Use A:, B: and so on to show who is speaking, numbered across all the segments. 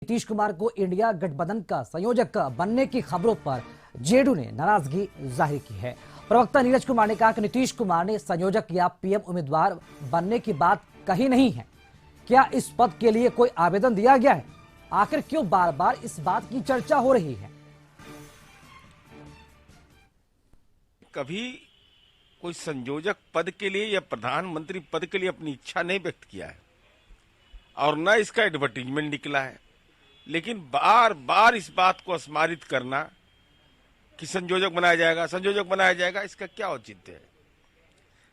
A: नीतीश कुमार को इंडिया गठबंधन का संयोजक बनने की खबरों पर जेडीयू ने नाराजगी जाहिर की है। प्रवक्ता नीरज कुमार ने कहा कि नीतीश कुमार ने संयोजक या पीएम उम्मीदवार बनने की बात कही नहीं है। क्या इस पद के लिए कोई आवेदन दिया गया है? आखिर क्यों बार बार इस बात की चर्चा हो रही है?
B: कभी कोई संयोजक पद के लिए या प्रधानमंत्री पद के लिए अपनी इच्छा नहीं व्यक्त किया है और न इसका एडवर्टीजमेंट निकला है, लेकिन बार बार इस बात को स्मारित करना कि संयोजक बनाया जाएगा, इसका क्या औचित्य है?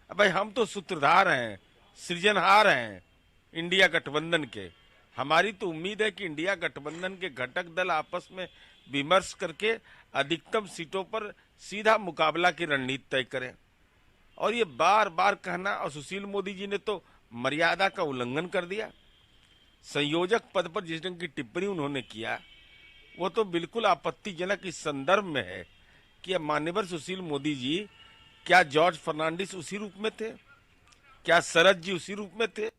B: अब भाई हम तो सूत्रधार हैं, सृजनहार हैं इंडिया गठबंधन के। हमारी तो उम्मीद है कि इंडिया गठबंधन के घटक दल आपस में विमर्श करके अधिकतम सीटों पर सीधा मुकाबला की रणनीति तय करें। और ये बार बार कहना, और सुशील मोदी जी ने तो मर्यादा का उल्लंघन कर दिया। संयोजक पद पर जिस ढंग की टिप्पणी उन्होंने किया वो तो बिल्कुल आपत्तिजनक इस संदर्भ में है कि माननीय सुशील मोदी जी, क्या जॉर्ज फर्नांडिस उसी रूप में थे? क्या शरद जी उसी रूप में थे?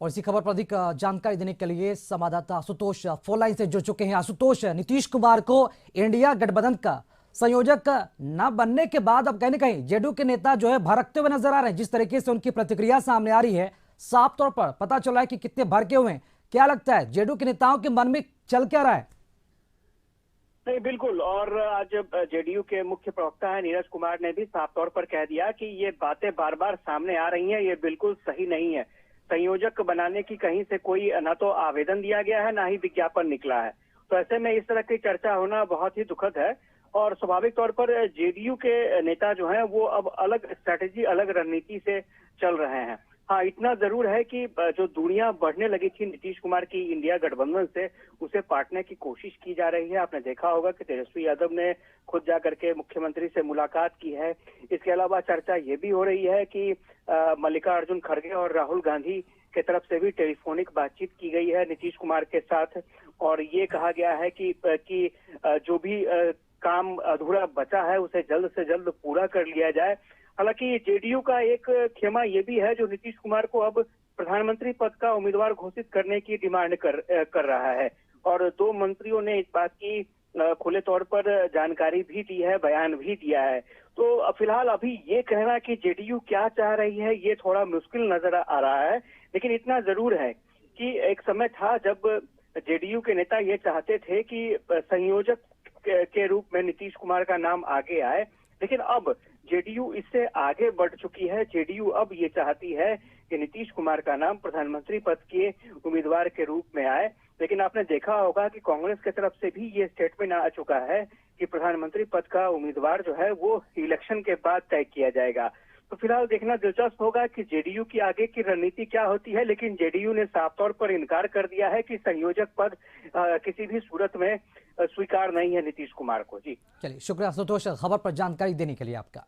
A: और इसी खबर पर अधिक जानकारी देने के लिए संवाददाता आशुतोष फोन लाइन से जुड़ चुके हैं। आशुतोष, नीतीश कुमार को इंडिया गठबंधन का संयोजक न बनने के बाद अब कहीं न कहीं जेडीयू के नेता जो है भड़कते हुए नजर आ रहे हैं। जिस तरीके से उनकी प्रतिक्रिया सामने आ रही है, साफ तौर पर पता चला है कि कितने भड़के हुए हैं। क्या लगता है जेडीयू के नेताओं के मन में चल क्या रहा है?
C: नहीं, बिल्कुल। और आज जेडीयू के मुख्य प्रवक्ता है नीरज कुमार ने भी साफ तौर पर कह दिया कि ये बातें बार बार सामने आ रही हैं, ये बिल्कुल सही नहीं है। संयोजक बनाने की कहीं से कोई न तो आवेदन दिया गया है, ना ही विज्ञापन निकला है। तो ऐसे में इस तरह की चर्चा होना बहुत ही दुखद है। और स्वाभाविक तौर पर जेडीयू के नेता जो हैं वो अब अलग स्ट्रैटेजी, अलग रणनीति से चल रहे हैं। हाँ, इतना जरूर है कि जो दूरियां बढ़ने लगी थी नीतीश कुमार की इंडिया गठबंधन से, उसे पाटने की कोशिश की जा रही है। आपने देखा होगा कि तेजस्वी यादव ने खुद जाकर के मुख्यमंत्री से मुलाकात की है। इसके अलावा चर्चा ये भी हो रही है कि मल्लिकार्जुन खड़गे और राहुल गांधी की तरफ से भी टेलीफोनिक बातचीत की गई है नीतीश कुमार के साथ। और ये कहा गया है कि जो भी काम अधूरा बचा है उसे जल्द से जल्द पूरा कर लिया जाए। हालांकि जेडीयू का एक खेमा ये भी है जो नीतीश कुमार को अब प्रधानमंत्री पद का उम्मीदवार घोषित करने की डिमांड कर रहा है। और दो मंत्रियों ने इस बात की खुले तौर पर जानकारी भी दी है, बयान भी दिया है। तो फिलहाल अभी ये कहना कि जेडीयू क्या चाह रही है ये थोड़ा मुश्किल नजर आ रहा है। लेकिन इतना जरूर है कि एक समय था जब जेडीयू के नेता ये चाहते थे कि संयोजक के रूप में नीतीश कुमार का नाम आगे आए, लेकिन अब जेडीयू इससे आगे बढ़ चुकी है। जेडीयू अब ये चाहती है कि नीतीश कुमार का नाम प्रधानमंत्री पद के उम्मीदवार के रूप में आए। लेकिन आपने देखा होगा कि कांग्रेस की तरफ से भी ये स्टेटमेंट आ चुका है कि प्रधानमंत्री पद का उम्मीदवार जो है वो इलेक्शन के बाद तय किया जाएगा। तो फिलहाल देखना दिलचस्प होगा कि जेडीयू की आगे की रणनीति क्या होती है। लेकिन जेडीयू ने साफ तौर पर इनकार कर दिया है कि संयोजक पद किसी भी सूरत में स्वीकार नहीं है नीतीश कुमार को। जी
A: चलिए, शुक्रिया आशुतोष खबर पर जानकारी देने के लिए आपका।